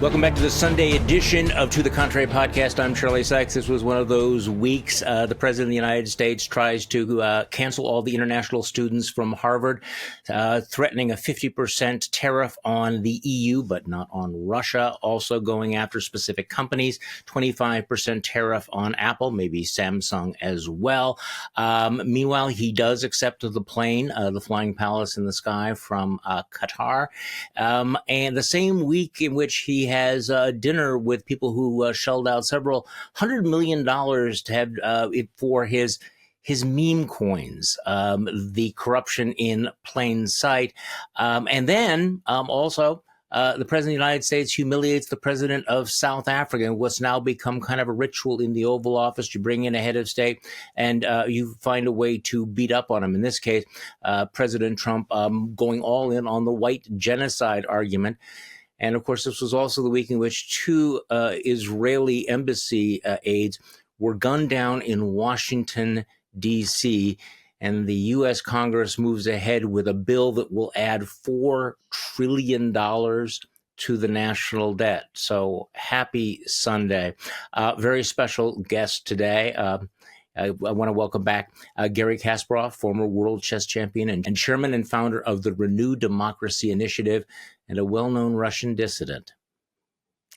Welcome back to the Sunday edition of To the Contrary podcast. I'm Charlie Sykes. This was one of those weeks the President of the United States tries to cancel all the international students from Harvard, threatening a 50% tariff on the EU, but not on Russia. Also going after specific companies, 25% tariff on Apple, maybe Samsung as well. Meanwhile, he does accept the plane, the Flying Palace in the Sky from Qatar. And the same week in which he has dinner with people who shelled out several $100 million to have it for his meme coins, the corruption in plain sight. And then also the President of the United States humiliates the President of South Africa, what's now become kind of a ritual in the Oval Office. You bring in a head of state and you find a way to beat up on him. In this case, President Trump going all in on the white genocide argument. And of course, this was also the week in which two Israeli embassy aides were gunned down in Washington, D.C., and the U.S. Congress moves ahead with a bill that will add $4 trillion to the national debt. So happy Sunday. Very special guest today. I want to welcome back Garry Kasparov, former world chess champion and chairman and founder of the Renew Democracy Initiative, and a well-known Russian dissident.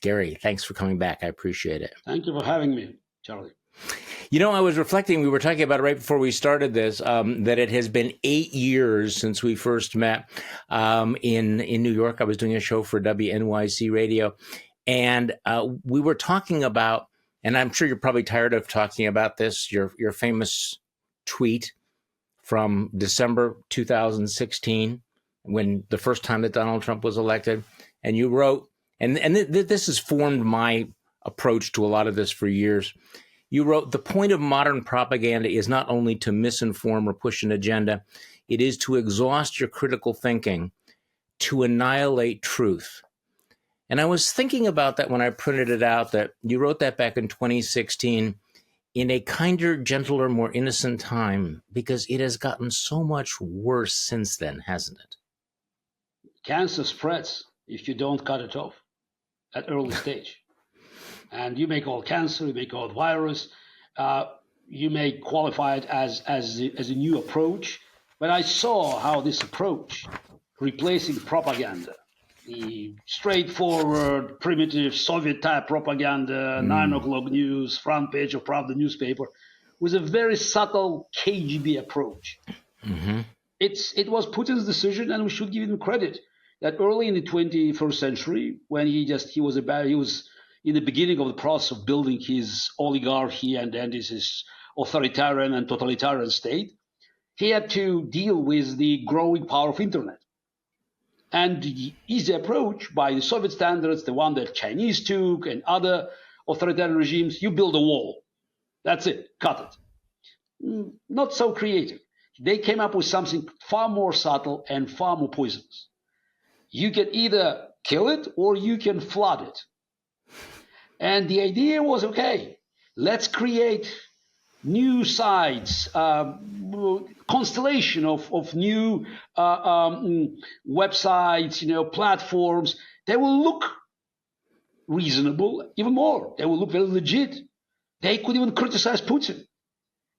Garry, thanks for coming back. I appreciate it. Thank you for having me, Charlie. You know, I was reflecting, we were talking about it right before we started this, that it has been 8 years since we first met in New York. I was doing a show for WNYC Radio, and we were talking about, and I'm sure you're probably tired of talking about this, your famous tweet from December 2016, when the first time that Donald Trump was elected. And you wrote, and this has formed my approach to a lot of this for years. You wrote, the point of modern propaganda is not only to misinform or push an agenda, it is to exhaust your critical thinking, to annihilate truth. And I was thinking about that when I printed it out, that you wrote that back in 2016 in a kinder, gentler, more innocent time, because it has gotten so much worse since then, hasn't it? Cancer spreads if you don't cut it off at early stage. And you may call it cancer, you may call it virus, you may qualify it as a new approach. But I saw how this approach, replacing propaganda, the straightforward, primitive Soviet-type propaganda, 9 o'clock news, front page of Pravda newspaper, was a very subtle KGB approach. Mm-hmm. It was Putin's decision, and we should give him credit that early in the 21st century, when he was in the beginning of the process of building his oligarchy and then his authoritarian and totalitarian state, he had to deal with the growing power of internet. And the easy approach by the Soviet standards, the one that Chinese took and other authoritarian regimes, you build a wall. That's it, cut it. Not so creative. They came up with something far more subtle and far more poisonous. You can either kill it or you can flood it. And the idea was, okay, let's create new sites, constellation of new websites, platforms. They will look reasonable, even more. They will look very legit. They could even criticize Putin.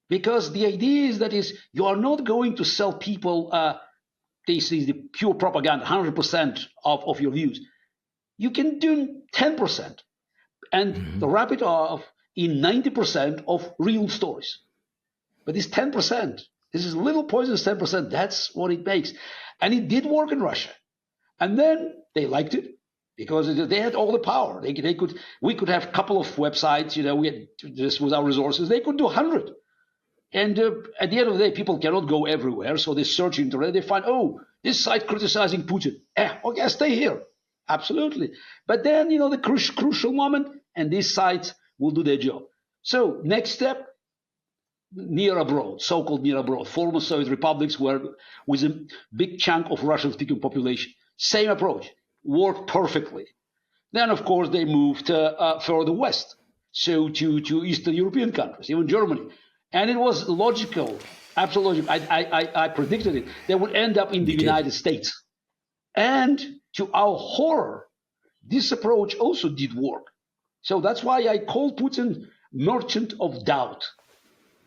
Because the idea is you are not going to sell people this is the pure propaganda, 100% of your views. You can do 10% and wrap it off in 90% of real stories. But this 10%, this is little poisonous 10%, that's what it makes. And it did work in Russia. And then they liked it because they had all the power. We could have a couple of websites, this was our resources. They could do 100. And at the end of the day, people cannot go everywhere. So they search internet, they find, oh, this site criticizing Putin. Okay, stay here. Absolutely. But then, the crucial moment, and these sites will do their job. So next step, near abroad, so-called near abroad, former Soviet republics were with a big chunk of Russian-speaking population. Same approach, worked perfectly. Then, of course, they moved further west, so to Eastern European countries, even Germany. And it was logical, absolutely logical. I predicted it. They would end up in the United States. And to our horror, this approach also did work. So that's why I call Putin merchant of doubt.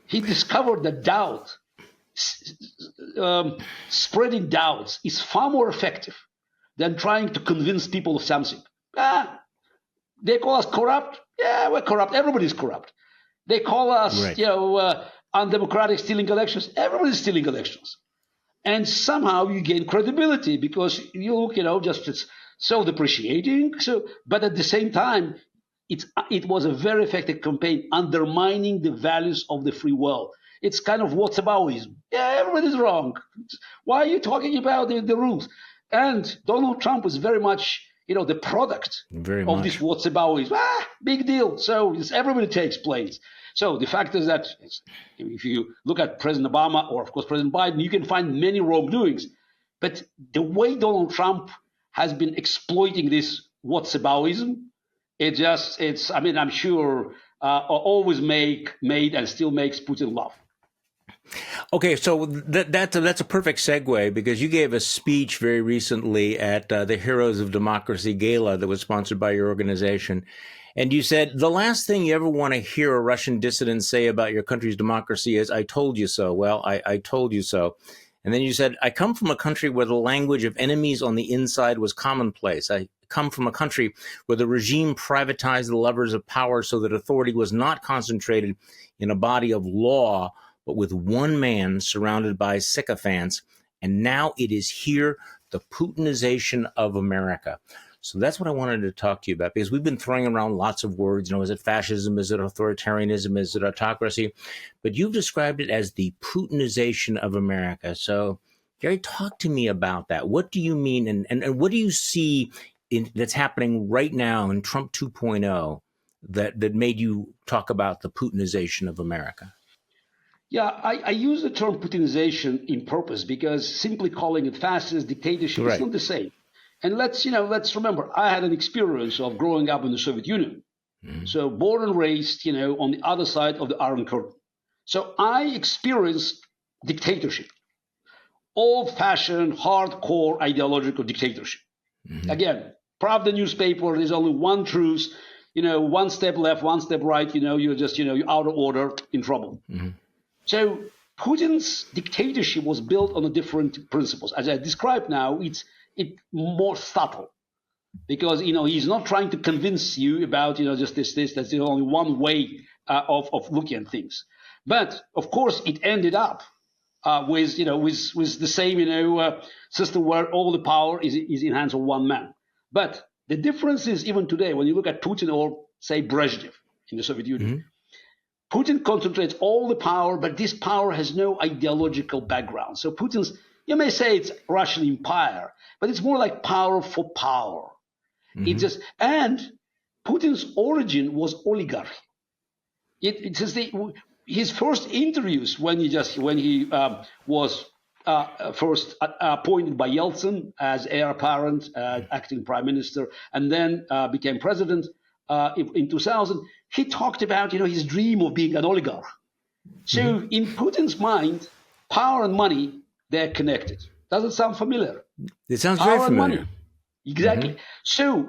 He discovered that doubt, spreading doubts, is far more effective than trying to convince people of something. They call us corrupt. Yeah, we're corrupt. Everybody's corrupt. They call us, right, undemocratic, stealing elections. Everybody's stealing elections. And somehow you gain credibility because you look, just it's self-depreciating. But at the same time, it was a very effective campaign undermining the values of the free world. It's kind of whataboutism. Yeah, everybody's wrong. Why are you talking about the rules? And Donald Trump is very much, the product of this whataboutism. Big deal. So everybody takes place. So the fact is that if you look at President Obama or, of course, President Biden, you can find many wrongdoings. But the way Donald Trump has been exploiting this whataboutism, I'm sure always made and still makes Putin laugh. Okay, so that's a perfect segue because you gave a speech very recently at the Heroes of Democracy Gala that was sponsored by your organization. And you said, the last thing you ever want to hear a Russian dissident say about your country's democracy is, I told you so. Well, I told you so. And then you said, I come from a country where the language of enemies on the inside was commonplace. I come from a country where the regime privatized the levers of power so that authority was not concentrated in a body of law, but with one man surrounded by sycophants. And now it is here, the Putinization of America. So that's what I wanted to talk to you about, because we've been throwing around lots of words. Is it fascism? Is it authoritarianism? Is it autocracy? But you've described it as the Putinization of America. So, Garry, talk to me about that. What do you mean? And what do you see that's happening right now in Trump 2.0 that made you talk about the Putinization of America? Yeah, I use the term Putinization in purpose because simply calling it fascist dictatorship is not the same. And let's remember, I had an experience of growing up in the Soviet Union. So born and raised, on the other side of the Iron Curtain. So I experienced dictatorship, old-fashioned, hardcore ideological dictatorship. Again, Pravda newspaper, there's only one truth, one step left, one step right, you're just, you're out of order, in trouble. So Putin's dictatorship was built on a different principles. As I described now, it's more subtle because, he's not trying to convince you about, just this, that's only one way of looking at things. But of course, it ended up with the same, system where all the power is in hands of one man. But the difference is even today, when you look at Putin or say Brezhnev in the Soviet Union, Putin concentrates all the power, but this power has no ideological background. So you may say it's Russian empire, but it's more like power for power. And Putin's origin was oligarchy. His first interviews when he was first appointed by Yeltsin as heir apparent, acting prime minister, and then became president in 2000, he talked about his dream of being an oligarch. So in Putin's mind, power and money, they're connected. Does it sound familiar? It sounds very familiar. Money. Exactly. So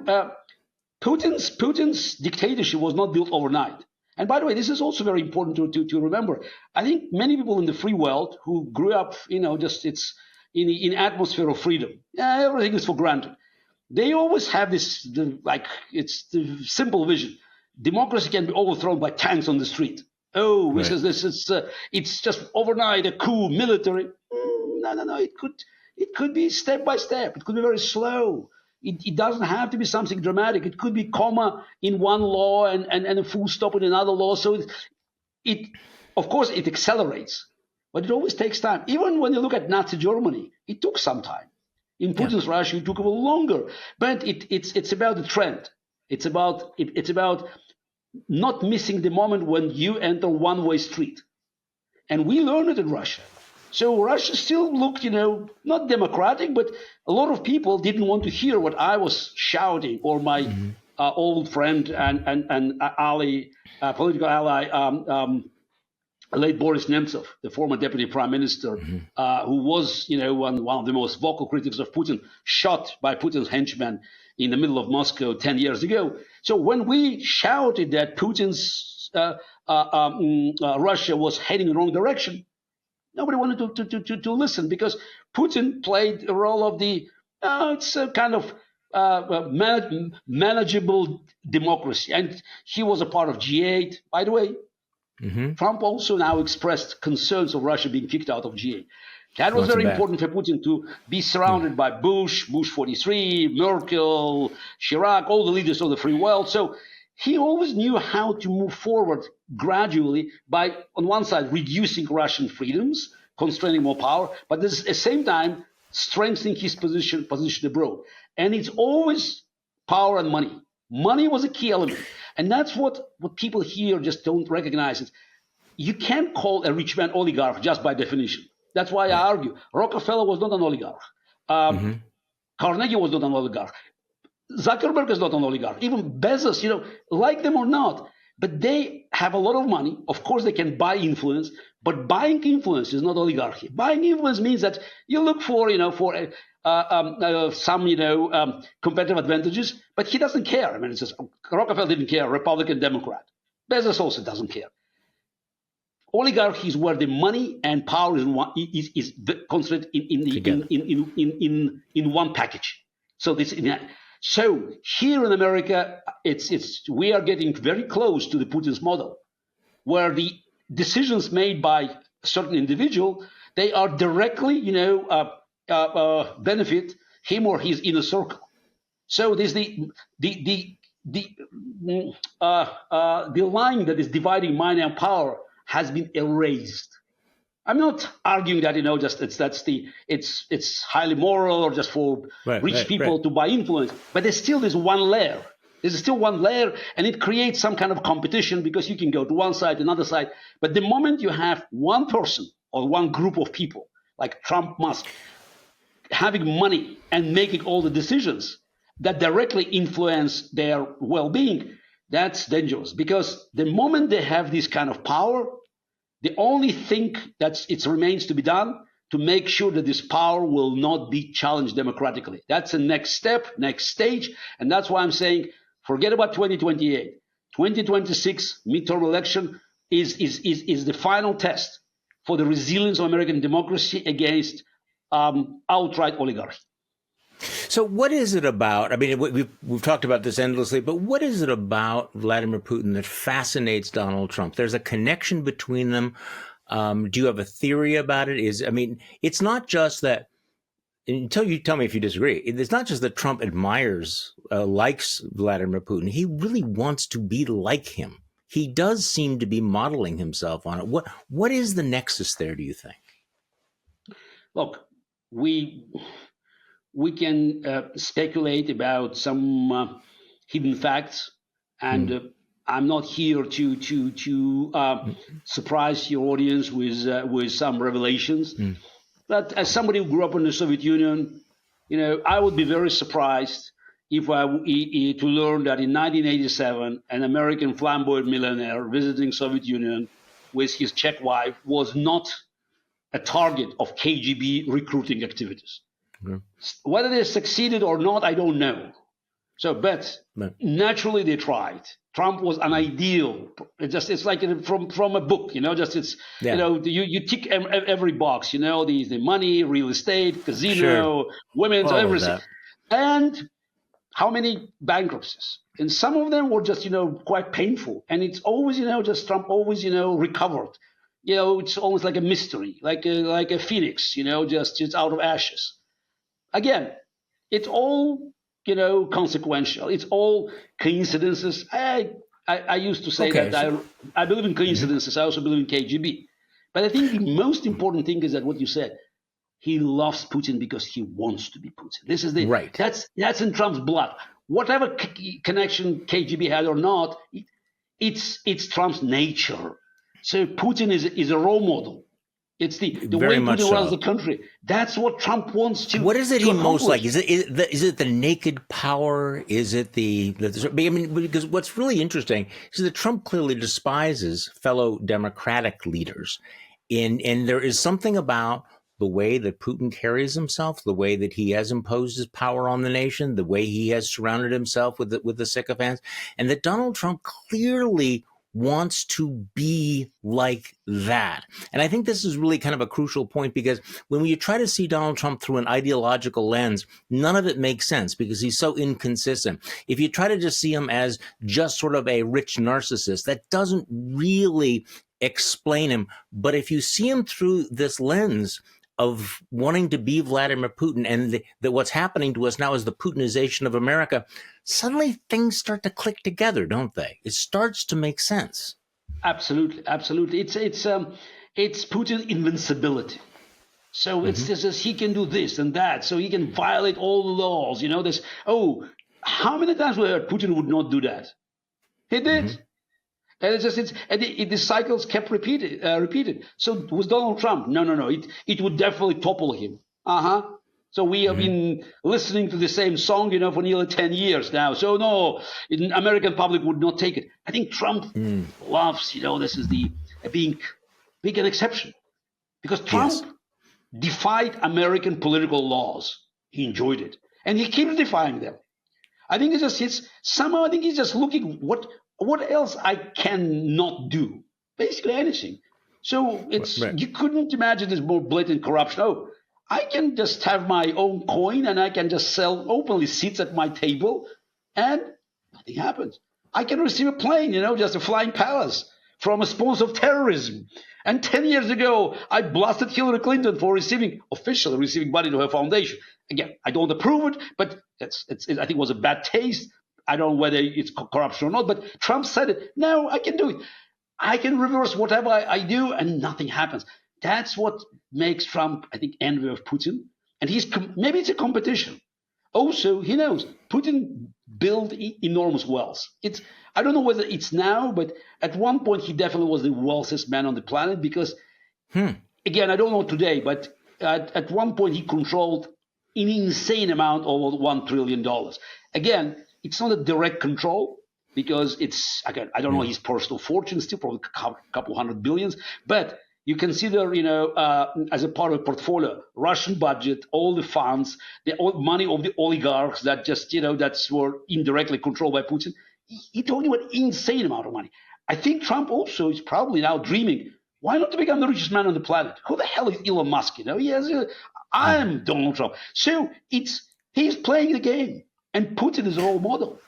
Putin's dictatorship was not built overnight. And by the way, this is also very important to remember. I think many people in the free world who grew up, it's in atmosphere of freedom. Everything is for granted. They always have it's the simple vision. Democracy can be overthrown by tanks on the street. It's just overnight a coup, military. No. It could be step by step. It could be very slow. It doesn't have to be something dramatic. It could be comma in one law and a full stop in another law. So of course, it accelerates, but it always takes time. Even when you look at Nazi Germany, it took some time. In Putin's Russia, it took a little longer. But it's about the trend. It's about not missing the moment when you enter one-way street. And we learned it in Russia. So Russia still looked, not democratic, but a lot of people didn't want to hear what I was shouting, or my old friend and ally, political ally, late Boris Nemtsov, the former deputy prime minister, who was, one of the most vocal critics of Putin, shot by Putin's henchmen in the middle of Moscow 10 years ago. So when we shouted that Putin's Russia was heading in the wrong direction, nobody wanted to listen, because Putin played a role of it's a kind of manageable democracy. And he was a part of G8. By the way, Trump also now expressed concerns of Russia being kicked out of G8. That was very important for Putin, to be surrounded by Bush 43, Merkel, Chirac, all the leaders of the free world. So he always knew how to move forward gradually by, on one side, reducing Russian freedoms, constraining more power, but at the same time strengthening his position abroad. And it's always power and money. Money was a key element. And that's what people here just don't recognize. It. You can't call a rich man oligarch just by definition. That's why I argue Rockefeller was not an oligarch. Carnegie was not an oligarch. Zuckerberg is not an oligarch. Even Bezos, like them or not, but they have a lot of money. Of course, they can buy influence, but buying influence is not oligarchy. Buying influence means that you look for, some, competitive advantages, but he doesn't care. I mean, it says Rockefeller didn't care, Republican, Democrat. Bezos also doesn't care. Oligarchy is where the money and power is concentrated in one package. So So here in America, we are getting very close to the Putin's model, where the decisions made by a certain individual, they are directly, benefit him or his inner circle. So there's the line that is dividing money and power has been erased. I'm not arguing that it's highly moral or just for rich people to buy influence, but there's still this one layer. There's still one layer, and it creates some kind of competition, because you can go to one side, another side. But the moment you have one person or one group of people like Trump, Musk, having money and making all the decisions that directly influence their well-being, that's dangerous, because the moment they have this kind of power, the only thing that it remains to be done to make sure that this power will not be challenged democratically. That's the next step, next stage. And that's why I'm saying, forget about 2028. 2026 midterm election is the final test for the resilience of American democracy against outright oligarchy. So what is it about, I mean, we've talked about this endlessly, but what is it about Vladimir Putin that fascinates Donald Trump? There's a connection between them. Do you have a theory about it? It's not just that, until you tell me if you disagree, it's not just that Trump likes Vladimir Putin. He really wants to be like him. He does seem to be modeling himself on it. What is the nexus there, do you think? Look, we can speculate about some hidden facts, and I'm not here to surprise your audience with some revelations. But as somebody who grew up in the Soviet Union, I would be very surprised if to learn that in 1987, an American flamboyant millionaire visiting Soviet Union with his Czech wife was not a target of KGB recruiting activities. Whether they succeeded or not, I don't know. But naturally they tried. Trump was an ideal. It's like from a book, you tick every box, the money, real estate, casino, women, everything. And how many bankruptcies? And some of them were just, quite painful. And it's always, just Trump always, recovered. It's almost like a mystery, like a phoenix, just out of ashes. Again, it's all, consequential. It's all coincidences. I used to say that I believe in coincidences. I also believe in KGB. But I think the most important thing is that what you said, he loves Putin because he wants to be Putin. This is that's in Trump's blood. Whatever connection KGB had or not, it's Trump's nature. So Putin is a role model. It's the Very way much Putin runs the so. country. That's what Trump wants What is it to he most like? accomplish. Is it the naked power? Is it I mean, because what's really interesting is that Trump clearly despises fellow Democratic leaders, and there is something about the way that Putin carries himself, the way that he has imposed his power on the nation, the way he has surrounded himself with the sycophants, and that Donald Trump clearly wants to be like that. And I think this is really kind of a crucial point because when you try to see Donald Trump through an ideological lens, none of it makes sense because he's so inconsistent. If you try to just see him as just sort of a rich narcissist, that doesn't really explain him. But if you see him through this lens of wanting to be Vladimir Putin and that what's happening to us now is the Putinization of America, suddenly things start to click together, don't they? It starts to make sense. Absolutely, absolutely. It's Putin invincibility. So it's Mm-hmm. just as he can do this and that, so he can violate all the laws. This. Oh, how many times we heard Putin would not do that? He did. Mm-hmm. And the cycles kept repeated. So with Donald Trump, no. It would definitely topple him. So we have Mm-hmm. been listening to the same song, for nearly 10 years now. So no, the American public would not take it. I think Trump Mm. loves, this is the being an exception because Yes. Trump defied American political laws. He enjoyed it, and he keeps defying them. I think it's somehow I think he's just looking what else I can not do. Basically anything. So Right. you couldn't imagine this more blatant corruption. Oh, I can just have my own coin and I can just sell openly seats at my table and nothing happens. I can receive a plane, just a flying palace from a sponsor of terrorism. And 10 years ago, I blasted Hillary Clinton for officially receiving money to her foundation. Again, I don't approve it, but I think it was a bad taste. I don't know whether it's corruption or not, but Trump said it. No, I can do it. I can reverse whatever I do and nothing happens. That's what makes Trump, I think, envy of Putin. And maybe it's a competition. Also, he knows Putin built enormous wealth. I don't know whether it's now, but at one point he definitely was the wealthiest man on the planet because, Hmm. again, I don't know today, but at one point he controlled an insane amount over $1 trillion. Again, it's not a direct control because again, I don't know Yeah. his personal fortune, still probably a couple hundred billions, but you consider, as a part of a portfolio, Russian budget, all the funds, the money of the oligarchs that that's were indirectly controlled by Putin. He talking about insane amount of money. I think Trump also is probably now dreaming, why not to become the richest man on the planet? Who the hell is Elon Musk? I'm Donald Trump. So he's playing the game, and Putin is a role model.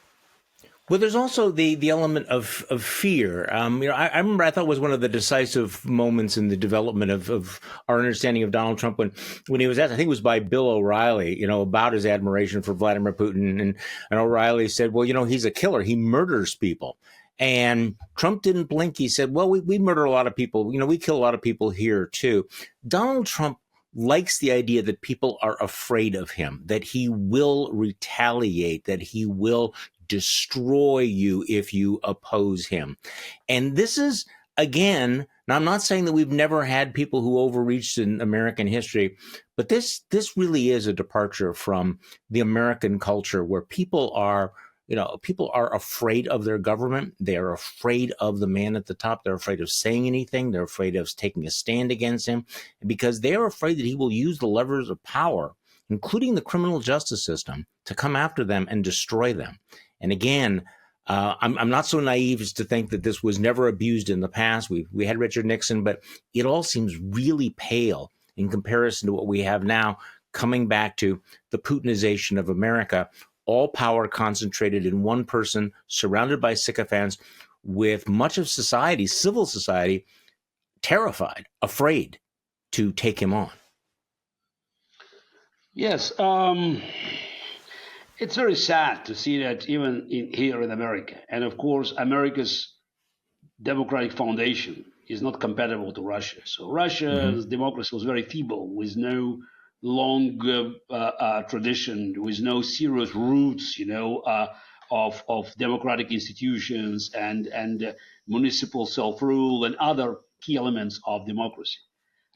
Well, there's also the element of fear. I remember I thought it was one of the decisive moments in the development of our understanding of Donald Trump when he was asked, I think it was by Bill O'Reilly, about his admiration for Vladimir Putin, and O'Reilly said, well, he's a killer. He murders people. And Trump didn't blink. He said, well, we murder a lot of people. We kill a lot of people here too. Donald Trump likes the idea that people are afraid of him, that he will retaliate, that he will destroy you if you oppose him. And this is, again, now I'm not saying that we've never had people who overreached in American history, but this really is a departure from the American culture where people are afraid of their government. They are afraid of the man at the top. They're afraid of saying anything. They're afraid of taking a stand against him because they are afraid that he will use the levers of power, including the criminal justice system, to come after them and destroy them. And again, I'm not so naive as to think that this was never abused in the past. We had Richard Nixon, but it all seems really pale in comparison to what we have now, coming back to the Putinization of America, all power concentrated in one person, surrounded by sycophants, with much of society, civil society, terrified, afraid to take him on. Yes, it's very sad to see that even here in America, and of course, America's democratic foundation is not compatible to Russia. So Mm-hmm. Russia's democracy was very feeble, with no long tradition, with no serious roots, of democratic institutions and municipal self rule and other key elements of democracy.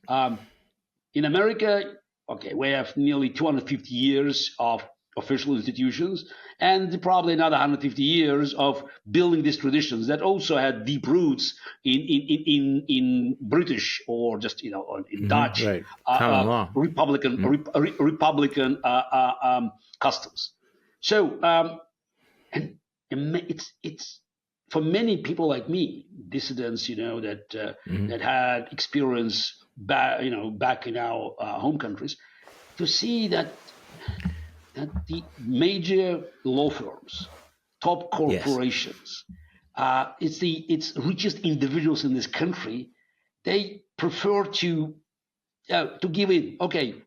In America, okay, we have nearly 250 years of official institutions and probably another 150 years of building these traditions that also had deep roots in British or just in Dutch Right. Common law. Republican customs. So and it's for many people like me, dissidents, that had experience back in our home countries, to see that the major law firms, top Yes. corporations, it's richest individuals in this country, they prefer to give in. Okay,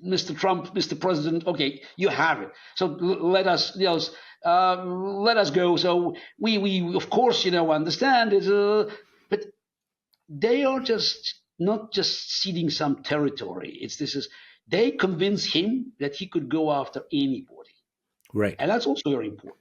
Mr. Trump, Mr. President. Okay, you have it. So let us, let us go. So we of course understand it, but they are just not just ceding some territory. They convince him that he could go after anybody, Right. and that's also very important.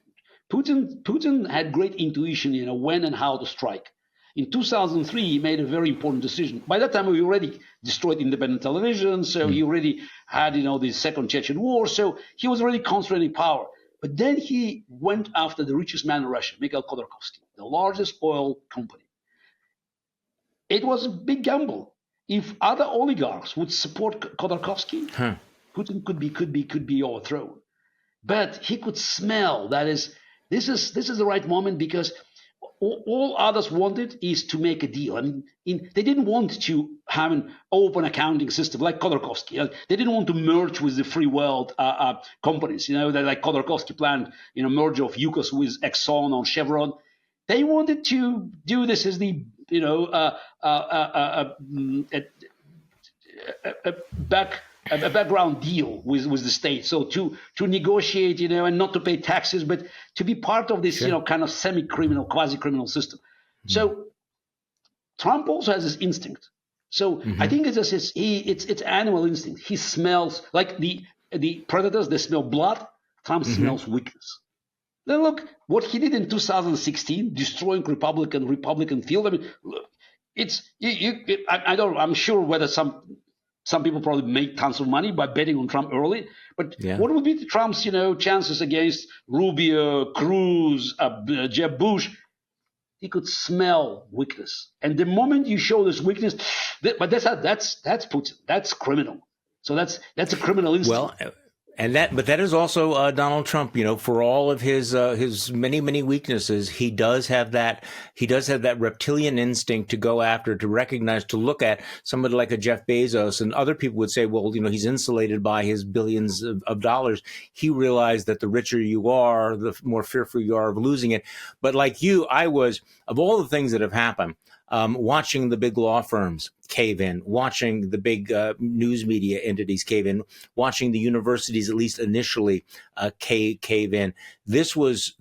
Putin had great intuition, when and how to strike. In 2003, he made a very important decision. By that time, we already destroyed independent television, so he already had, the Second Chechen War, so he was already concentrating power. But then he went after the richest man in Russia, Mikhail Khodorkovsky, the largest oil company. It was a big gamble. If other oligarchs would support Khodorkovsky, Putin could be overthrown. But he could smell that this is the right moment, because all others wanted is to make a deal. I mean, they didn't want to have an open accounting system like Khodorkovsky. They didn't want to merge with the free world companies. That like Khodorkovsky planned, merger of Yukos with Exxon or Chevron. They wanted to do this as the a background deal with the state. So to negotiate, and not to pay taxes, but to be part of this, kind of semi-criminal, quasi-criminal system. So Trump also has this instinct. So I think it's animal instinct. He smells like the predators. They smell blood. Trump smells weakness. Then look what he did in 2016, destroying Republican field. I mean, look, I'm sure whether some people probably make tons of money by betting on Trump early, but what would be Trump's chances against Rubio, Cruz, Jeb Bush? He could smell weakness, and the moment you show this weakness, but that's Putin. That's criminal. So that's a criminal instinct. Well, but that is also Donald Trump. For all of his many weaknesses, he does have that reptilian instinct to go after, to recognize, to look at somebody like a Jeff Bezos, and other people would say, well, he's insulated by his billions of dollars. He realized that the richer you are, the more fearful you are of losing it. But like you, I was, of all the things that have happened, watching the big law firms cave in, watching the big news media entities cave in, watching the universities, at least initially, cave in. This was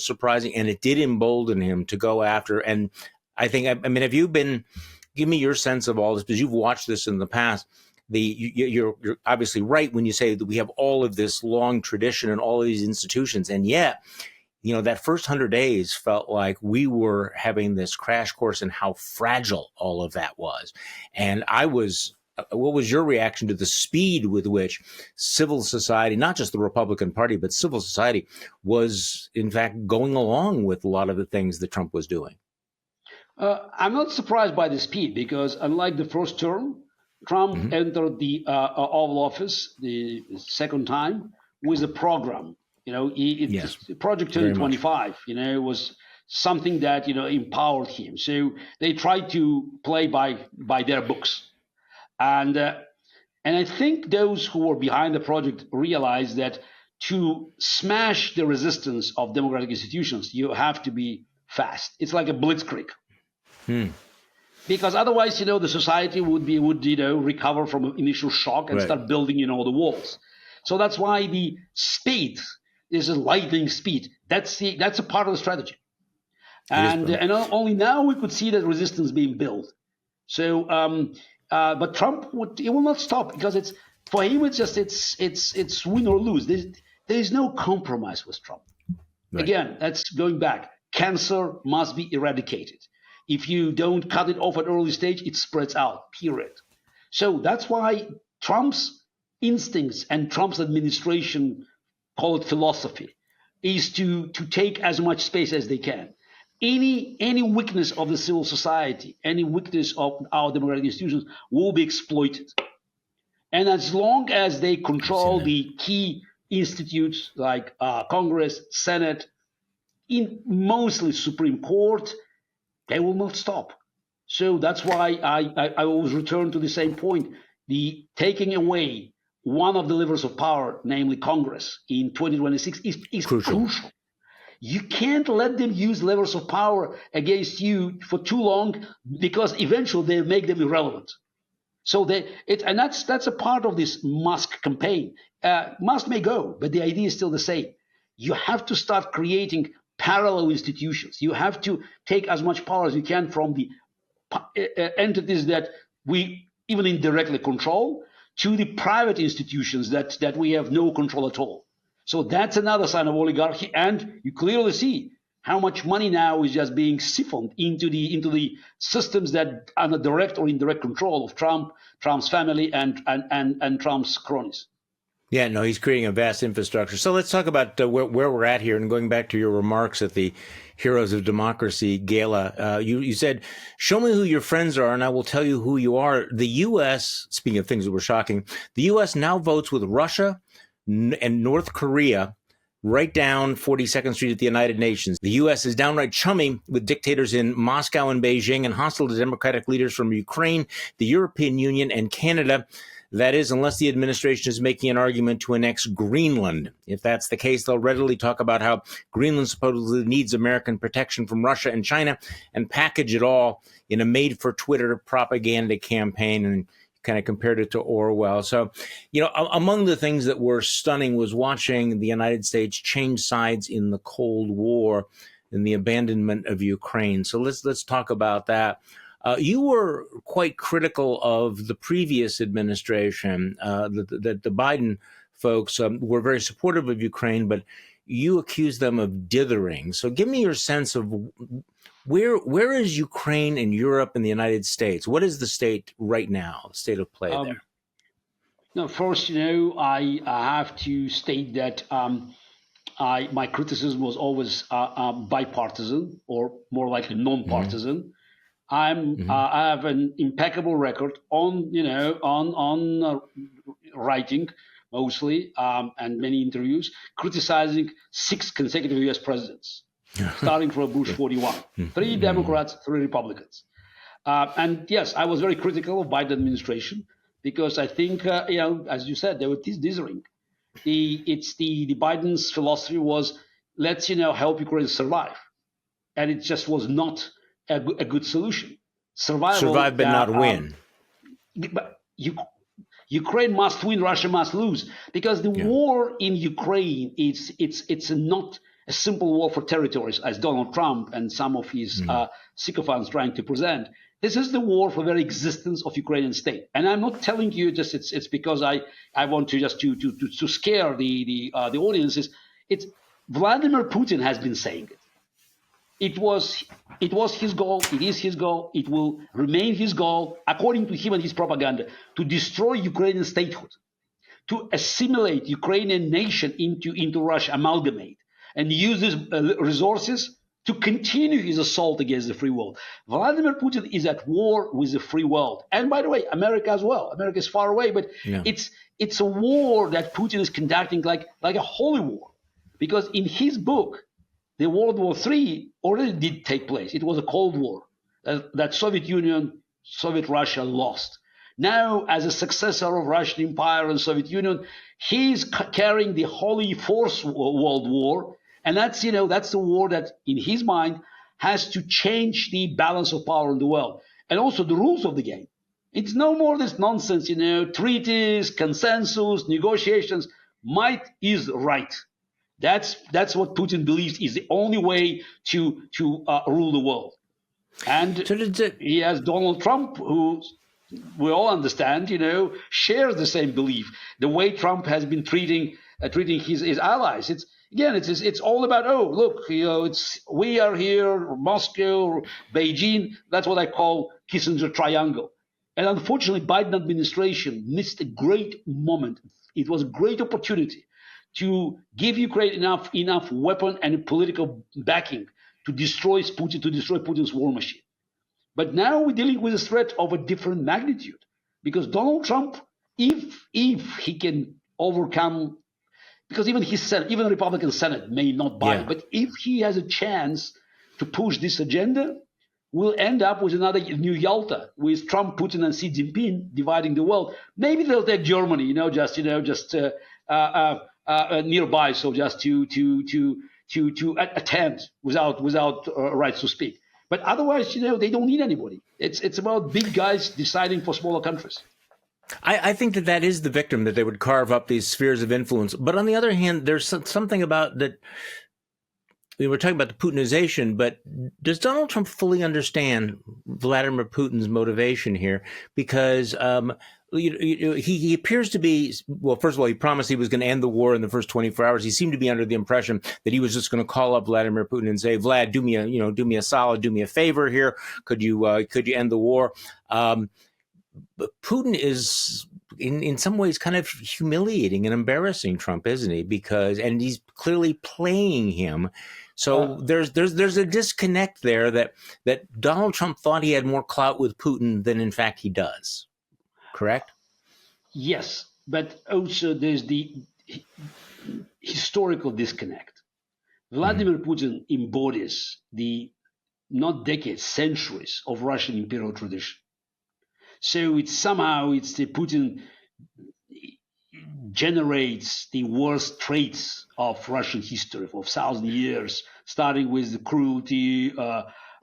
surprising, and it did embolden him to go after. And I think, I mean, give me your sense of all this, because you've watched this in the past. You're obviously right when you say that we have all of this long tradition and all of these institutions, and yet, that first 100 days felt like we were having this crash course in how fragile all of that was. And what was your reaction to the speed with which civil society, not just the Republican Party, but civil society, was in fact going along with a lot of the things that Trump was doing? I'm not surprised by the speed, because unlike the first term, Trump entered the Oval Office the second time with a program. Project 2025, it was something that, empowered him. So they tried to play by their books. And I think those who were behind the project realized that to smash the resistance of democratic institutions, you have to be fast. It's like a blitzkrieg. Because otherwise, the society would recover from an initial shock and start building, the walls. So that's why the speed is a lightning speed. That's a part of the strategy. And only now we could see that resistance being built. So, but Trump will not stop, because for him it's win or lose. There is no compromise with Trump. Again, that's going back. Cancer must be eradicated. If you don't cut it off at early stage, it spreads out, period. So that's why Trump's instincts and Trump's administration, call it philosophy, is to take as much space as they can. Any weakness of the civil society, any weakness of our democratic institutions will be exploited. And as long as they control the key institutes like Congress, Senate, in mostly Supreme Court, they will not stop. So that's why I always return to the same point. The taking away one of the levers of power, namely Congress, in 2026 is crucial. You can't let them use levers of power against you for too long, because eventually they'll make them irrelevant. So that's a part of this Musk campaign. Musk may go, but the idea is still the same. You have to start creating parallel institutions. You have to take as much power as you can from the entities that we even indirectly control to the private institutions that we have no control at all. So that's another sign of oligarchy, and you clearly see how much money now is just being siphoned into the systems that are under direct or indirect control of Trump's family, and Trump's cronies. Yeah, no, he's creating a vast infrastructure. So let's talk about where we're at here, and going back to your remarks at the Heroes of Democracy Gala. You said, show me who your friends are, and I will tell you who you are. The U.S., speaking of things that were shocking, the U.S. now votes with Russia and North Korea right down 42nd Street at the United Nations. The U.S. is downright chummy with dictators in Moscow and Beijing and hostile to democratic leaders from Ukraine, the European Union, and Canada. That is, unless the administration is making an argument to annex Greenland. If that's the case, they'll readily talk about how Greenland supposedly needs American protection from Russia and China, and package it all in a made-for-Twitter propaganda campaign, and kind of compared it to Orwell. So, among the things that were stunning was watching the United States change sides in the Cold War and the abandonment of Ukraine. So let's talk about that. You were quite critical of the previous administration, that the Biden folks were very supportive of Ukraine, but you accused them of dithering. So give me your sense of where is Ukraine and Europe and the United States? What is the state right now, the state of play there? No, first, I have to state that my criticism was always bipartisan, or more likely non-partisan. Mm-hmm. I have an impeccable record on writing mostly, and many interviews criticizing 6 consecutive U.S. presidents, starting from Bush 41, 3 Democrats, 3 Republicans. And yes, I was very critical of Biden administration because I think, as you said, they were dithering. The Biden's philosophy was, let's help Ukraine survive, and it just was not a good solution. Survive but not win. But Ukraine must win, Russia must lose, because the war in Ukraine it's not a simple war for territories, as Donald Trump and some of his sycophants trying to present. This is the war for the very existence of Ukrainian state. And I'm not telling you just it's because I want to just to scare the audiences. It's Vladimir Putin has been saying it. It was his goal. It is his goal. It will remain his goal, according to him and his propaganda, to destroy Ukrainian statehood, to assimilate Ukrainian nation into Russia, amalgamate, and use these resources to continue his assault against the free world. Vladimir Putin is at war with the free world, and by the way, America as well. America is far away, but it's a war that Putin is conducting like a holy war, because in his book, the World War III already did take place. It was a Cold War that Soviet Union, Soviet Russia lost. Now, as a successor of Russian Empire and Soviet Union, he's carrying the Holy Fourth World War, and that's the war that, in his mind, has to change the balance of power in the world and also the rules of the game. It's no more this nonsense, treaties, consensus, negotiations. Might is right. That's what Putin believes is the only way to rule the world. And he has Donald Trump, who we all understand, shares the same belief. The way Trump has been treating his allies, again, it's all about, oh, look, it's we are here, Moscow, Beijing. That's what I call Kissinger triangle. And unfortunately, Biden administration missed a great moment. It was a great opportunity to give Ukraine enough weapon and political backing to destroy Putin's war machine. But now we're dealing with a threat of a different magnitude because Donald Trump, if he can overcome, because even his Senate, even the Republican Senate may not buy it, but if he has a chance to push this agenda, we'll end up with another new Yalta with Trump, Putin, and Xi Jinping dividing the world. Maybe they'll take Germany, just nearby, so just to attend without rights to speak. But otherwise, they don't need anybody. It's about big guys deciding for smaller countries. I think that is the victim, that they would carve up these spheres of influence. But on the other hand, there's something about that. We're talking about the Putinization, but does Donald Trump fully understand Vladimir Putin's motivation here? Because he appears to be, well, first of all, he promised he was going to end the war in the first 24 hours. He seemed to be under the impression that he was just going to call up Vladimir Putin and say, Vlad, do me a solid, do me a favor here. Could you end the war? But Putin is in some ways kind of humiliating and embarrassing Trump, isn't he? And he's clearly playing him. So there's a disconnect there that Donald Trump thought he had more clout with Putin than in fact he does. Correct? Yes, but also there's the historical disconnect. Vladimir Putin embodies the not decades, centuries of Russian imperial tradition. So it's the Putin generates the worst traits of Russian history of 1,000 years, starting with the cruelty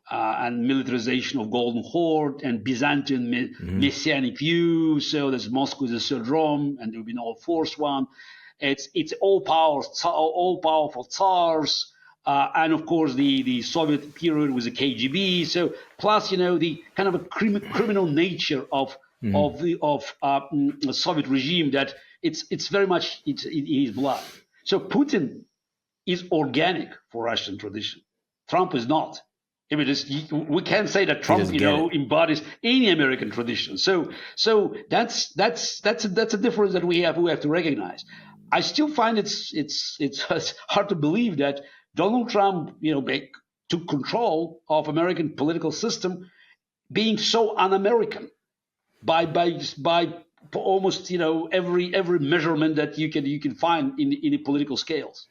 and militarization of Golden Horde and Byzantine messianic view. So there's Moscow is the third Rome, and there will be no fourth one. It's all powerful tsars. And of course, the Soviet period with the KGB. So plus, the kind of a criminal nature of the Soviet regime that it's very much in his blood. So Putin is organic for Russian tradition. Trump is not. I mean, we can't say that Trump, embodies any American tradition. So that's a difference that we have to recognize. I still find it's hard to believe that Donald Trump, took control of American political system, being so un-American by almost every measurement that you can find in the political scales.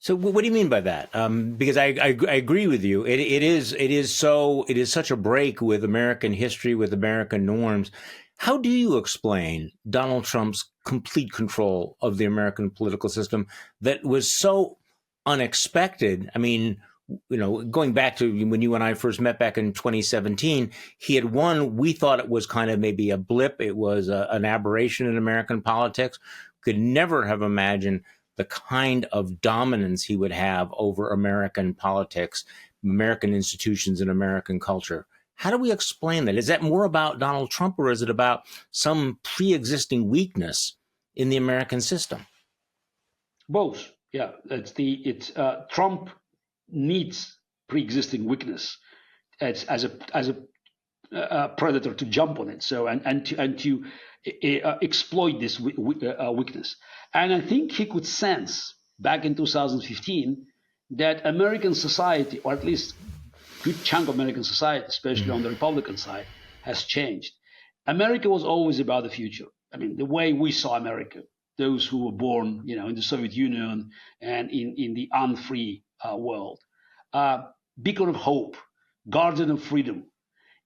So what do you mean by that? Because I agree with you. It is such a break with American history, with American norms. How do you explain Donald Trump's complete control of the American political system that was so unexpected? I mean, going back to when you and I first met back in 2017, he had won. We thought it was kind of maybe a blip. It was an aberration in American politics. Could never have imagined the kind of dominance he would have over American politics, American institutions, and American culture. How do we explain that? Is that more about Donald Trump, or is it about some pre-existing weakness in the American system? Both. Yeah, Trump needs pre-existing weakness as a predator to jump on it. So and to exploit this weakness. And I think he could sense back in 2015 that American society, or at least a good chunk of American society, especially on the Republican side, has changed. America was always about the future. I mean, the way we saw America, those who were born, in the Soviet Union and in the unfree world, beacon of hope, guardian of freedom,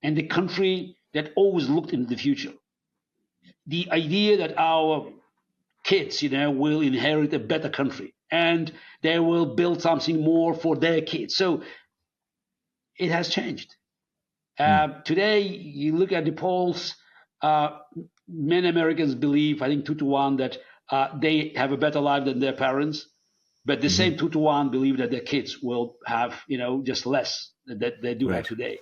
and the country that always looked into the future. The idea that our kids, will inherit a better country and they will build something more for their kids. So it has changed. Today, you look at the polls, many Americans believe, I think 2-1, that they have a better life than their parents, but the same 2-1 believe that their kids will have, just less that they do have today.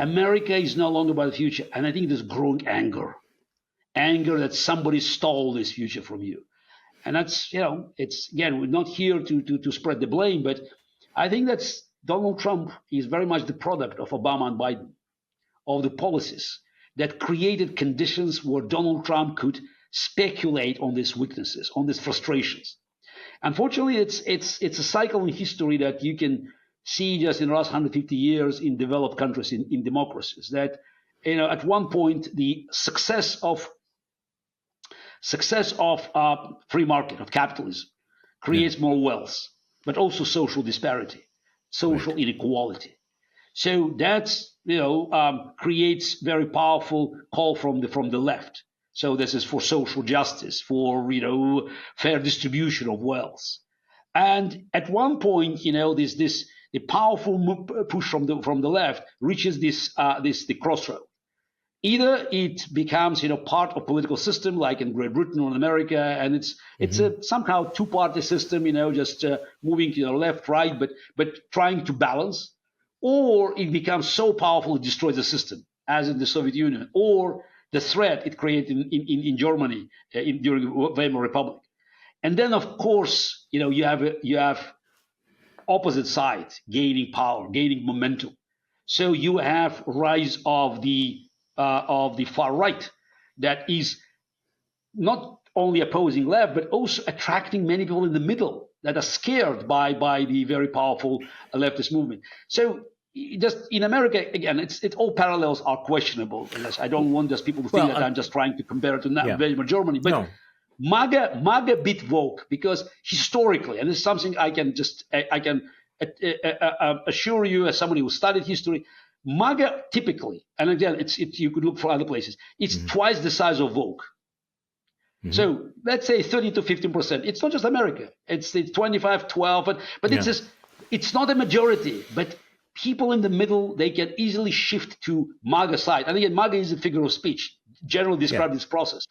America is no longer about the future. And I think there's growing anger that somebody stole this future from you. And that's, it's, again, we're not here to spread the blame, but I think that's Donald Trump is very much the product of Obama and Biden, of the policies that created conditions where Donald Trump could speculate on these weaknesses, on these frustrations. Unfortunately, it's a cycle in history that you can see just in the last 150 years in developed countries, in democracies, that at one point the success of free market, of capitalism, creates more wealth, but also social disparity, social inequality. So that's creates very powerful call from the left. So this is for social justice, for fair distribution of wealth. And at one point, the powerful push from the left reaches the crossroad. Either it becomes part of political system like in Great Britain or in America, and it's a somehow two-party system, just moving left, right, but trying to balance, or it becomes so powerful it destroys the system, as in the Soviet Union, or the threat it created in Germany during Weimar Republic. And then, of course, you have opposite sides gaining power, gaining momentum. So you have rise of the far right that is not only opposing left, but also attracting many people in the middle that are scared by the very powerful leftist movement. So just in America, again, it's all parallels are questionable. I don't want just people to think that I'm just trying to compare it to Germany, but no. MAGA beat woke because historically, and this is something I can assure you as somebody who studied history, MAGA typically, and again, you could look for other places, it's twice the size of woke. So let's say 30 to 15%. It's not just America. It's 25, 12, but it's not a majority. But people in the middle, they can easily shift to MAGA side. And again, MAGA is a figure of speech, generally describe this process.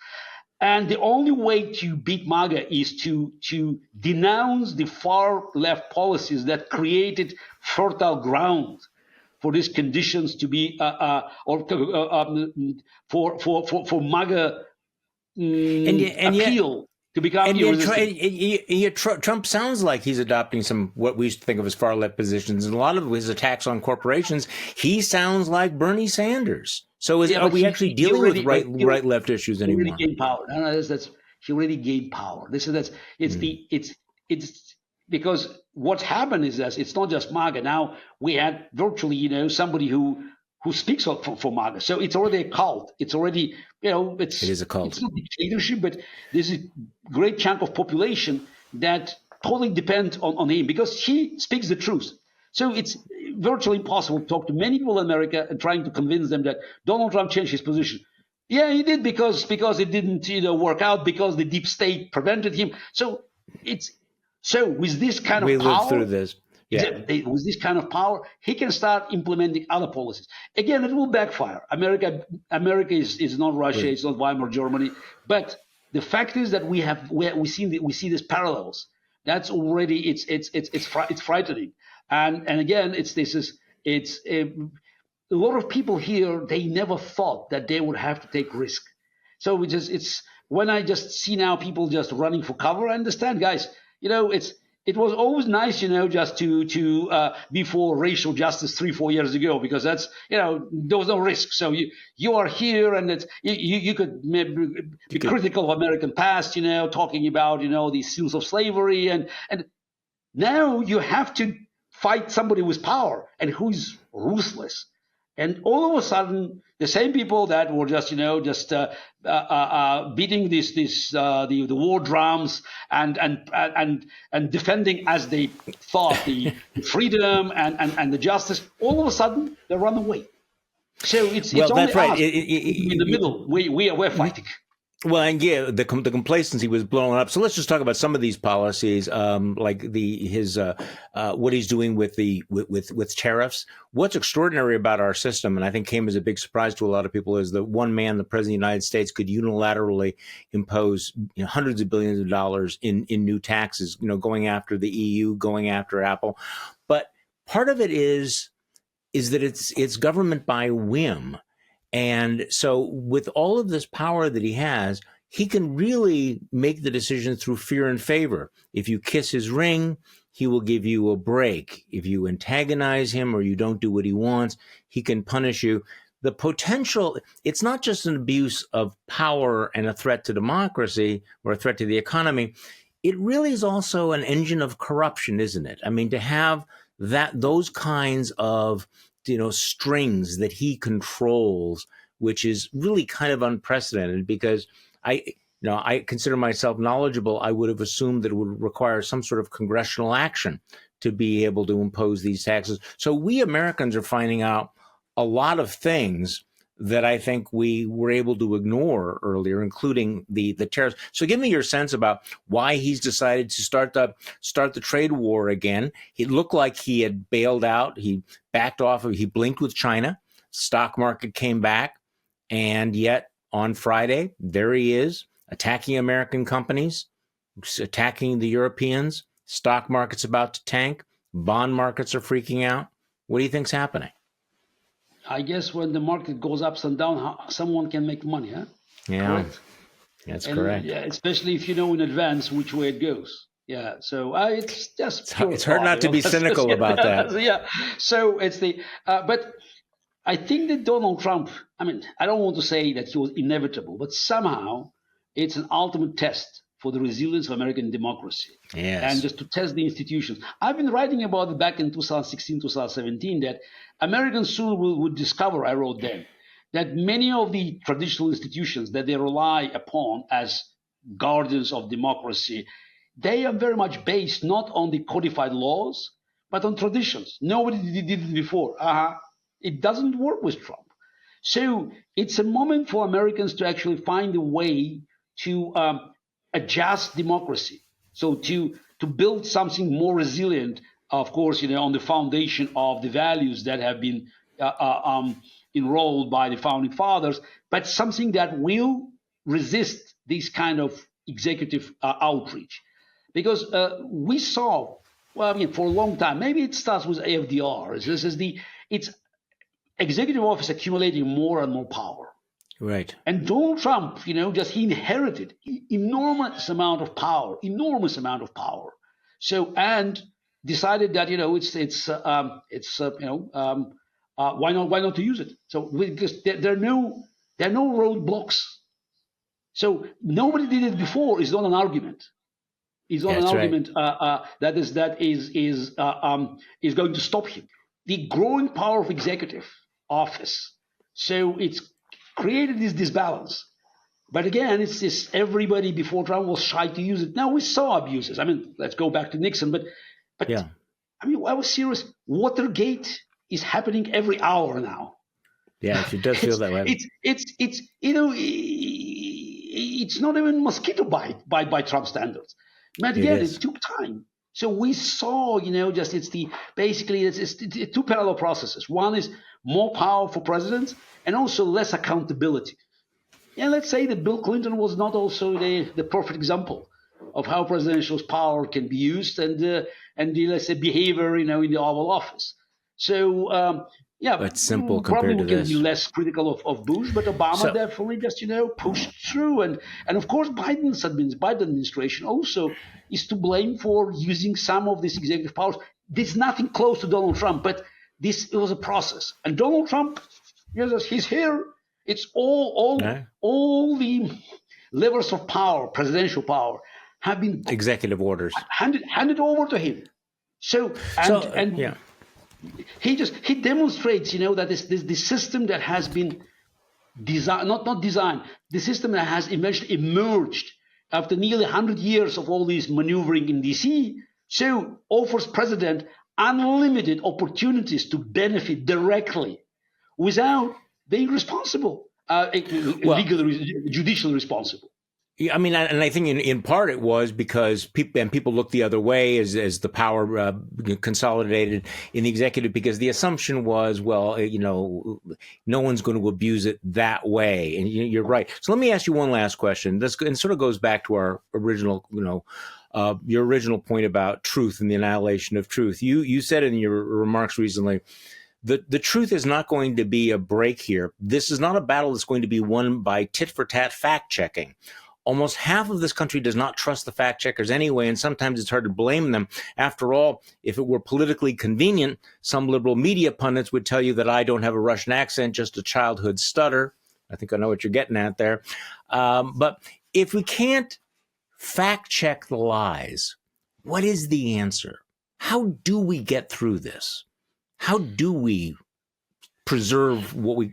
And the only way to beat MAGA is to denounce the far left policies that created fertile ground for these conditions to be for MAGA appeal to become irresistible. Trump sounds like he's adopting some what we used to think of as far left positions, and a lot of his attacks on corporations. He sounds like Bernie Sanders. So are we actually dealing with right left issues anymore? He already gained power. He already gained power. It's because what's happened is that it's not just MAGA. Now we had virtually somebody who speaks for MAGA. So it's already a cult. It's already it is a cult. It's not dictatorship, but there's a great chunk of population that totally depend on him because he speaks the truth. So it's virtually impossible to talk to many people in America and trying to convince them that Donald Trump changed his position. Yeah, he did because it didn't work out because the deep state prevented him. So with this kind of power, we lived through this. Yeah. With this kind of power, he can start implementing other policies. Again, it will backfire. America is not Russia, it's not Weimar Germany. But the fact is that we see these parallels. That's already it's frightening. And again, a lot of people here, they never thought that they would have to take risk. So it's when I just see now people just running for cover, I understand, guys, it was always nice, just to be for racial justice 3-4 years ago, because that's, there was no risk. So you are here, and you could maybe be critical of American past, talking about, the seals of slavery, and now you have to fight somebody with power and who's ruthless. And all of a sudden, the same people that were just beating the war drums and defending as they thought the freedom and the justice, all of a sudden they run away. So it's only us in the middle. We're fighting. Well, and the complacency was blown up. So let's just talk about some of these policies, like his what he's doing with tariffs. What's extraordinary about our system, and I think came as a big surprise to a lot of people, is that one man, the president of the United States, could unilaterally impose hundreds of billions of dollars in new taxes, going after the EU, going after Apple. But part of it is that it's government by whim. And so with all of this power that he has, he can really make the decision through fear and favor. If you kiss his ring, he will give you a break. If you antagonize him or you don't do what he wants, he can punish you. The potential, it's not just an abuse of power and a threat to democracy or a threat to the economy. It really is also an engine of corruption, isn't it? I mean, to have those kinds of, strings that he controls, which is really kind of unprecedented, because I consider myself knowledgeable. I would have assumed that it would require some sort of congressional action to be able to impose these taxes. So we Americans are finding out a lot of things that I think we were able to ignore earlier, including the tariffs. So give me your sense about why he's decided to start the trade war again. It looked like he had bailed out. He backed off. He blinked with China. Stock market came back. And yet on Friday, there he is, attacking American companies, attacking the Europeans. Stock market's about to tank. Bond markets are freaking out. What do you think's happening? I guess when the market goes ups and down, someone can make money, huh? Yeah, correct? That's correct. Yeah, especially if you know in advance which way it goes. Yeah, so it's just it's hard not to be cynical about that. Yeah, so it's but I think that Donald Trump, I mean, I don't want to say that he was inevitable, but somehow it's an ultimate test for the resilience of American democracy. Yes. And just to test the institutions. I've been writing about it back in 2016, 2017, that Americans soon would discover, I wrote then, that many of the traditional institutions that they rely upon as guardians of democracy, they are very much based not on the codified laws, but on traditions. Nobody did it before. It doesn't work with Trump. So it's a moment for Americans to actually find a way to adjust democracy. So to build something more resilient, of course, on the foundation of the values that have been enrolled by the founding fathers, but something that will resist this kind of executive outreach. Because we saw, for a long time, maybe it starts with AFDR. It's executive office accumulating more and more power. Right. And Donald Trump, he inherited enormous amount of power. So, and decided that, why not to use it? So because there are no roadblocks. So nobody did it before. It's not an argument. It's not an argument that is going to stop him. The growing power of executive office. So it's created this disbalance. But again, it's this, everybody before Trump was shy to use it. Now we saw abuses. I mean, let's go back to Nixon, but yeah. I mean, I was serious. Watergate is happening every hour now. Yeah, it does feel that way. It's not even mosquito bite by Trump standards. But again, it took time. So we saw, it's two parallel processes. One is more power for presidents and also less accountability. And let's say that Bill Clinton was not also the perfect example of how presidential power can be used and the let's say behavior, in the Oval Office. So that's simple compared to this. Probably we can be less critical of Bush, but Obama definitely just pushed through, and of course Biden administration also is to blame for using some of these executive powers. There's nothing close to Donald Trump, but it was a process, and Donald Trump, he's here. It's all the levers of power, presidential power, have been executive orders handed over to him. He demonstrates, that this system that has been designed, not designed, the system that has eventually emerged after nearly 100 years of all these maneuvering in DC, so offers president unlimited opportunities to benefit directly without being responsible, legally, judicially responsible. I mean, and I think in part it was because people looked the other way as the power consolidated in the executive, because the assumption was, well, no one's going to abuse it that way. And you're right. So let me ask you one last question. This and sort of goes back to our original, your original point about truth and the annihilation of truth. You said in your remarks recently, the truth is not going to be a break here. This is not a battle that's going to be won by tit for tat fact checking. almost half of this country does not trust the fact checkers anyway, and sometimes it's hard to blame them. After all, if it were politically convenient, some liberal media pundits would tell you that I don't have a Russian accent, just a childhood stutter. I think I know what you're getting at there. But if we can't fact check the lies, what is the answer? How do we get through this? How do we preserve what we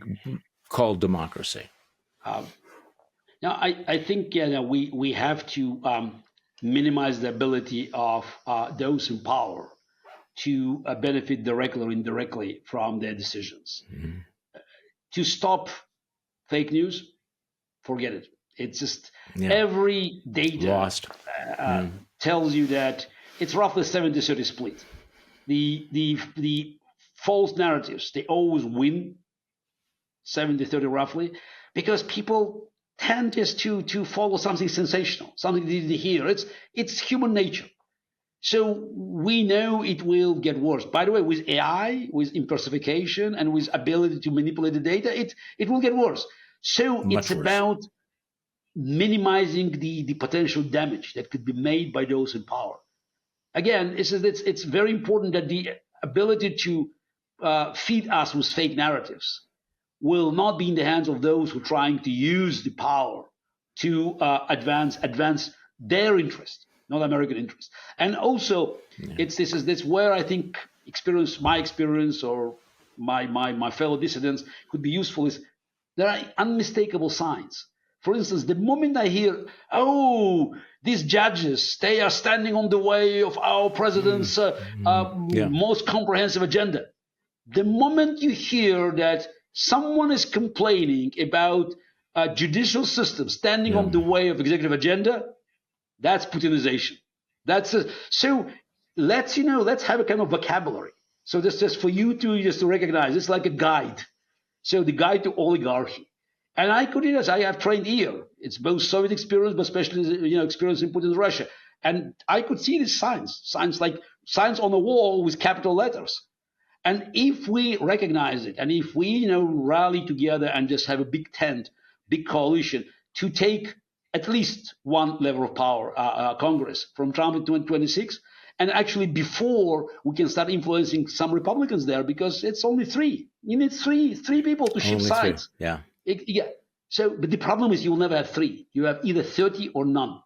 call democracy? Now, I think we have to minimize the ability of those in power to benefit directly or indirectly from their decisions. Mm-hmm. To stop fake news, forget it. It's just every data tells you that it's roughly 70-30 split. The false narratives, they always win 70-30 roughly, because people tend just to follow something sensational, something they didn't hear. It's human nature. So we know it will get worse. By the way, with AI, with impersonification, and with ability to manipulate the data, it will get worse. So it's about minimizing the potential damage that could be made by those in power. Again, it's very important that the ability to feed us with fake narratives will not be in the hands of those who are trying to use the power to advance their interest, not American interest. And also, this is where I think my experience or my fellow dissidents could be useful. Is there are unmistakable signs. For instance, the moment I hear, these judges, they are standing on the way of our president's most comprehensive agenda. The moment you hear that someone is complaining about a judicial system standing on the way of executive agenda, that's Putinization. So let's have a kind of vocabulary. So this just for you to recognize, it's like a guide. So the guide to oligarchy. And I have trained here. It's both Soviet experience, but especially experience in Putin's Russia. And I could see these signs like signs on the wall with capital letters. And if we recognize it, and if we rally together and just have a big tent, big coalition to take at least one level of power, Congress, from Trump in 2026, and actually before we can start influencing some Republicans there, because it's only three. You need three people to shift sides. So, but the problem is you will never have three. You have either 30 or none.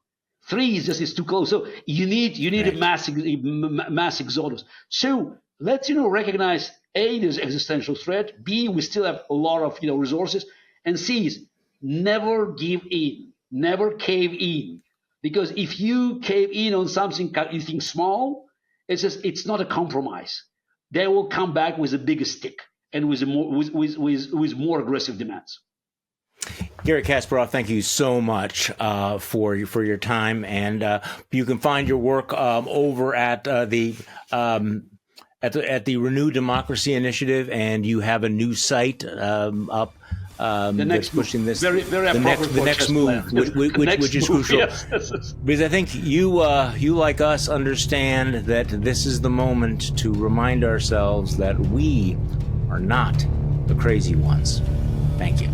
Three is too close. So you need a mass exodus. So let's recognize A, there's existential threat. B, we still have a lot of resources. And C is never give in, never cave in. Because if you cave in on something you think small, it's not a compromise. They will come back with a bigger stick and with more aggressive demands. Garry Kasparov, thank you so much for your time, and you can find your work over at the Renew Democracy Initiative, and you have a new site up. The next pushing this, the next move, which is crucial, because I think you like us understand that this is the moment to remind ourselves that we are not the crazy ones. Thank you.